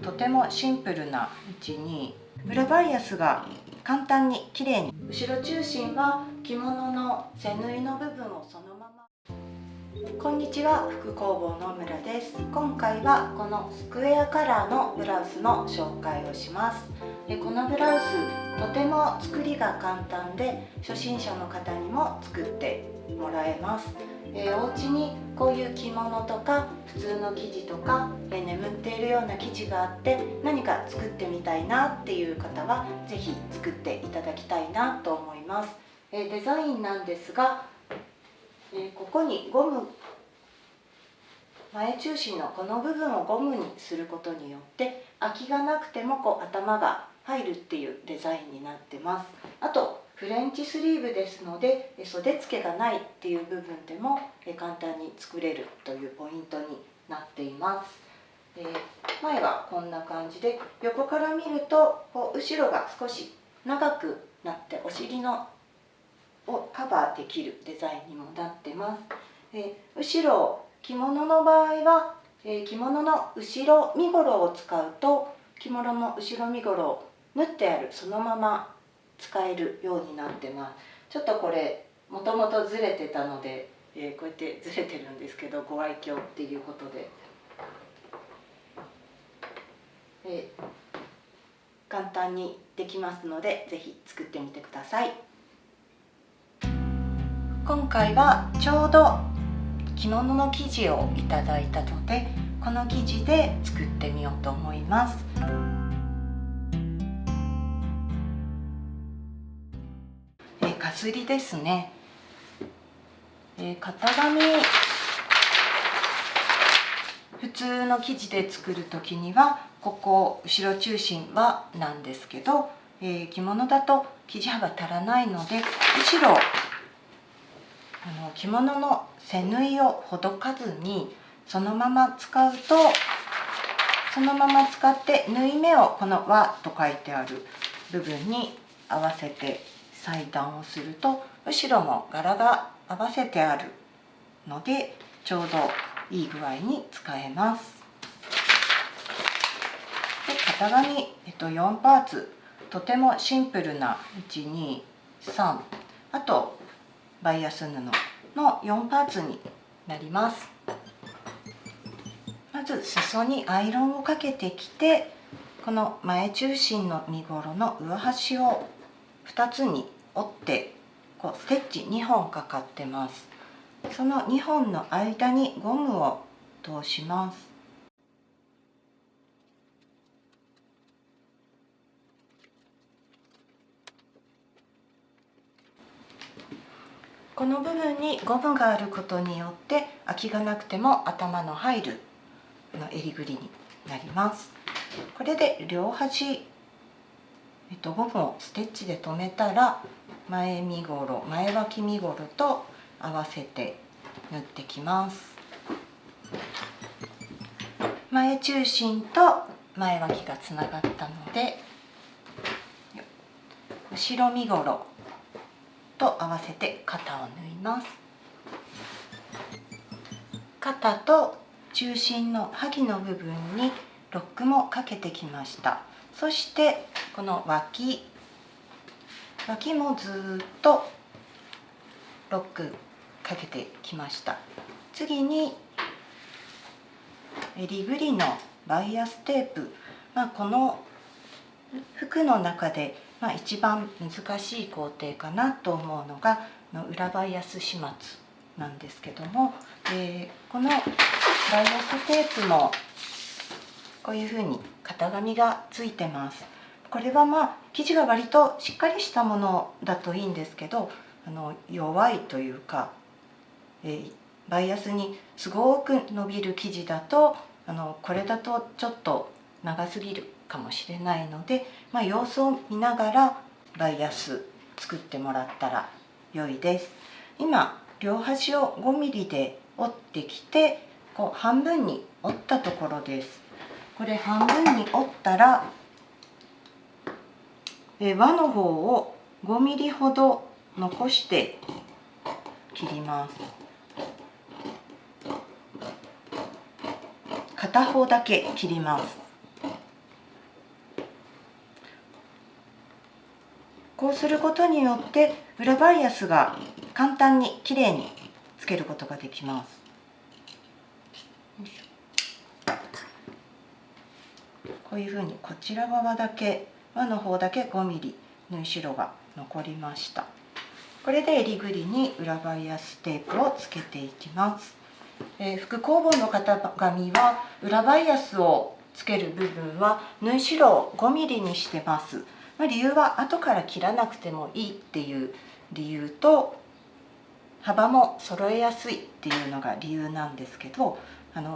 とてもシンプルなうちに裏バイアスが簡単に綺麗に、後ろ中心は着物の背縫いの部分をそのまま。こんにちは、服工房の村です。今回はこのスクエアカラーのブラウスの紹介をします。このブラウスとても作りが簡単で初心者の方にも作ってもらえます。お家にこういう着物とか普通の生地とか眠っているような生地があって何か作ってみたいなっていう方は是非作っていただきたいなと思います。デザインなんですが、ここにゴム、前中心のこの部分をゴムにすることによって空きがなくてもこう頭が入るっていうデザインになってます。あとフレンチスリーブですので袖付けがないっていう部分でも簡単に作れるというポイントになっています。前はこんな感じで横から見るとこう後ろが少し長くなってお尻のをカバーできるデザインにもなってます。後ろ、着物の場合は着物の後ろ身ごろを使うと着物の後ろ身ごろを縫ってあるそのまま使えるようになってます。ちょっとこれもともとずれてたので、こうやってずれてるんですけどご愛嬌っていうことで、簡単にできますので是非作ってみてください。今回はちょうど着物の生地をいただいたのでこの生地で作ってみようと思います。かすりですね。型紙、普通の生地で作る時にはここ後ろ中心はなんですけど、着物だと生地幅足らないので後ろ着物の背縫いをほどかずにそのまま使うと、そのまま使って縫い目をこの「和」と書いてある部分に合わせて裁断をすると後ろも柄が合わせてあるのでちょうどいい具合に使えます。で型紙、4パーツ、とてもシンプルな123、あとバイアス布の4パーツになります。まず裾にアイロンをかけてきてこの前中心の身ごろの上端を2つに折ってこうステッチ2本かかってます。その2本の間にゴムを通します。この部分にゴムがあることによって空きがなくても頭の入る襟ぐりになります。これで両端、ゴムをステッチで留めたら前身ごろ、前脇身ごろと合わせて縫ってきます。前中心と前脇がつながったので後ろ身ごろと合わせて肩を縫います。肩と中心の萩の部分にロックもかけてきました。そしてこの脇もずっとロックかけてきました。次に襟ぐりのバイアステープ、この服の中で一番難しい工程かなと思うのが裏バイアス始末なんですけども、このバイアステープもこういうふうに型紙がついてます。これは生地が割としっかりしたものだといいんですけど弱いというか、バイアスにすごく伸びる生地だとこれだとちょっと長すぎるかもしれないので、様子を見ながらバイアス作ってもらったら良いです。今両端を5ミリで折ってきてこう半分に折ったところです。これ半分に折ったら輪の方を5ミリほど残して切ります。片方だけ切ります。こうすることによって裏バイアスが簡単にきれいにつけることができます。こういうふうにこちら側だけ、輪の方だけ5ミリ縫い代が残りました。これで襟ぐりに裏バイアステープをつけていきます。副工房の型紙は裏バイアスをつける部分は縫い代を5ミリにしてます。理由は後から切らなくてもいいっていう理由と、幅も揃えやすいっていうのが理由なんですけど、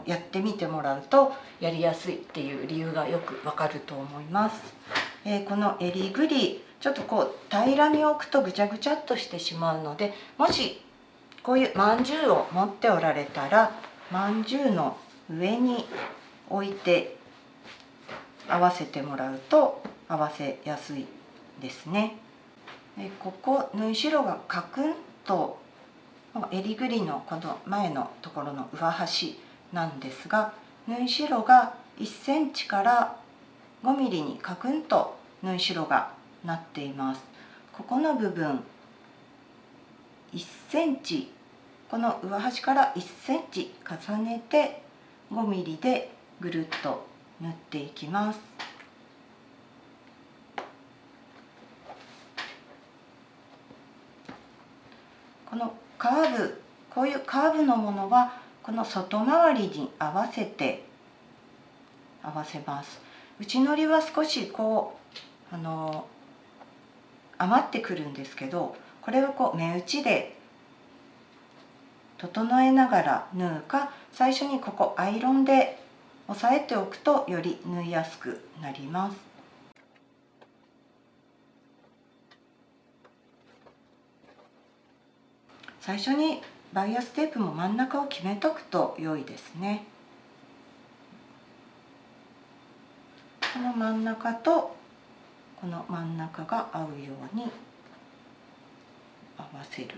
やってみてもらうとやりやすいっていう理由がよくわかると思います。この襟ぐりちょっとこう平らに置くとぐちゃぐちゃっとしてしまうので、もしこういうまんじゅうを持っておられたら、まんじゅうの上に置いて合わせてもらうと合わせやすいですね。ここ縫い代がカクンと襟ぐりのこの前のところの上端なんですが、縫い代が1センチから5ミリにカクンと縫い代がなっています。ここの部分1センチ、この上端から1センチ重ねて5ミリでぐるっと縫っていきます。このカーブ、こういうカーブのものはこの外回りに合わせて合わせます。内糊は少しこう余ってくるんですけど、これをこう目打ちで整えながら縫うか、最初にここアイロンで押さえておくとより縫いやすくなります。最初にバイアステープも真ん中を決めとくと良いですね。この真ん中とこの真ん中が合うように合わせる。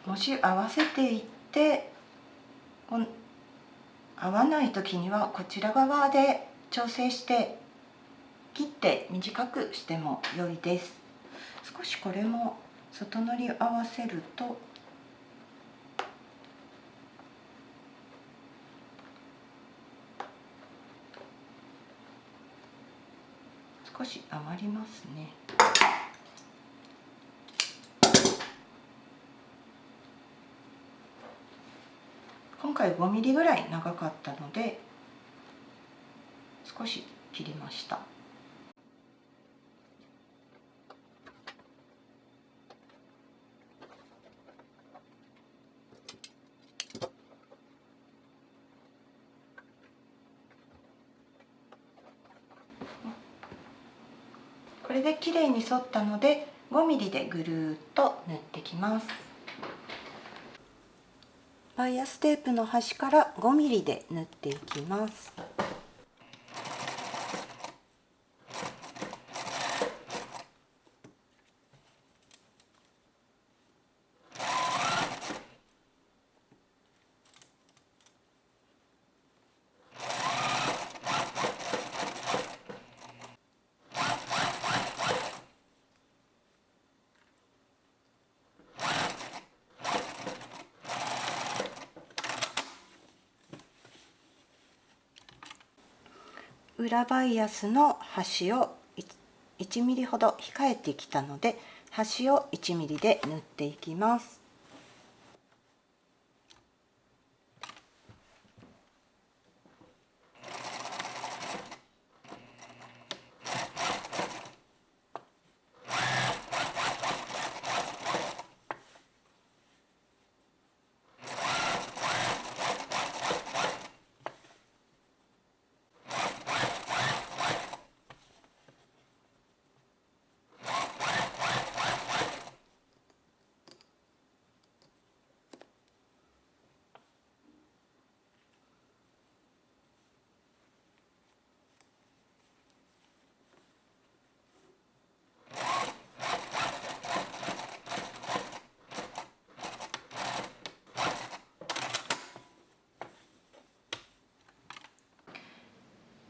もし合わせていって合わない時にはこちら側で調整して切って短くしても良いです。少しこれも外糊合わせると少し余りますね。今回5ミリぐらい長かったので少し切りました。これで綺麗に沿ったので5ミリでぐるっと縫ってきます。バイアステープの端から5ミリで縫っていきます。裏バイアスの端を1ミリほど控えてきたので端を1ミリで縫っていきます。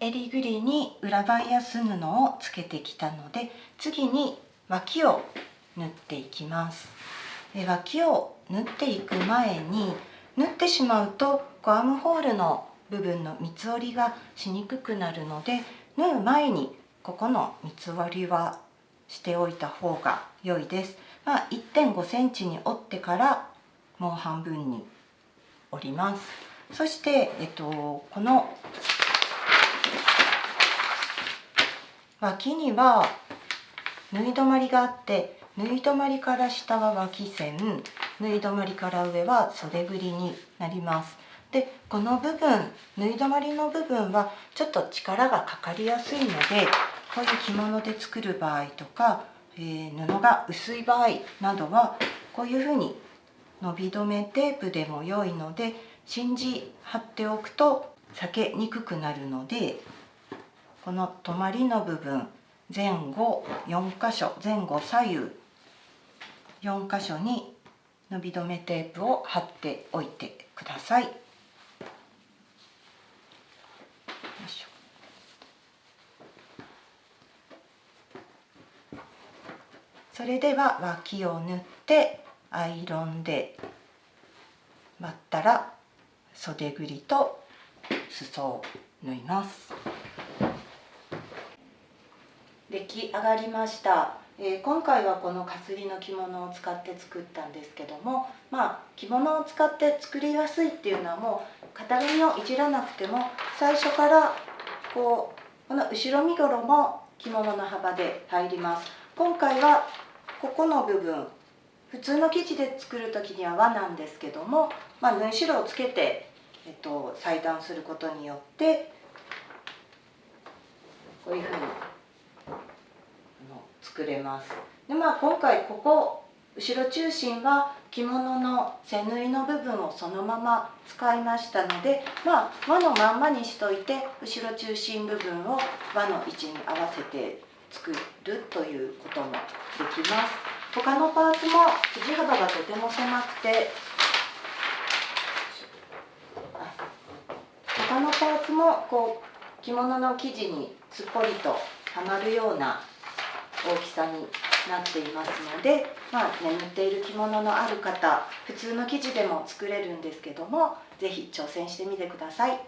襟ぐりに裏バイアス布をつけてきたので、次に脇を縫っていきます。脇を縫っていく前に、縫ってしまうとアームホールの部分の三つ折りがしにくくなるので、縫う前にここの三つ折りはしておいた方が良いです。1.5 センチに折ってからもう半分に折ります。そして、この脇には縫い止まりがあって、縫い止まりから下は脇線、縫い止まりから上は袖ぐりになります。で、この部分、縫い止まりの部分はちょっと力がかかりやすいので、こういう着物で作る場合とか、布が薄い場合などはこういうふうに伸び止めテープでも良いので、芯地貼っておくと裂けにくくなるので、この止まりの部分前後4箇所、前後左右4箇所に伸び止めテープを貼っておいてください。それでは脇を縫ってアイロンで割ったら袖ぐりと裾を縫います。出来上がりました。今回はこのかすりの着物を使って作ったんですけども、着物を使って作りやすいっていうのは、もう型紙をいじらなくても最初からこの後ろ身ごろも着物の幅で入ります。今回はここの部分、普通の生地で作る時には輪なんですけども、縫い代をつけて、裁断することによってこういうふうに作れます。で、今回ここ後ろ中心は着物の背縫いの部分をそのまま使いましたので、輪のまんまにしといて後ろ中心部分を輪の位置に合わせて作るということもできます。他のパーツも生地幅がとても狭くて、他のパーツも着物の生地にすっぽりとはまるような大きさになっていますので、眠っている着物のある方、普通の生地でも作れるんですけども、是非挑戦してみてください。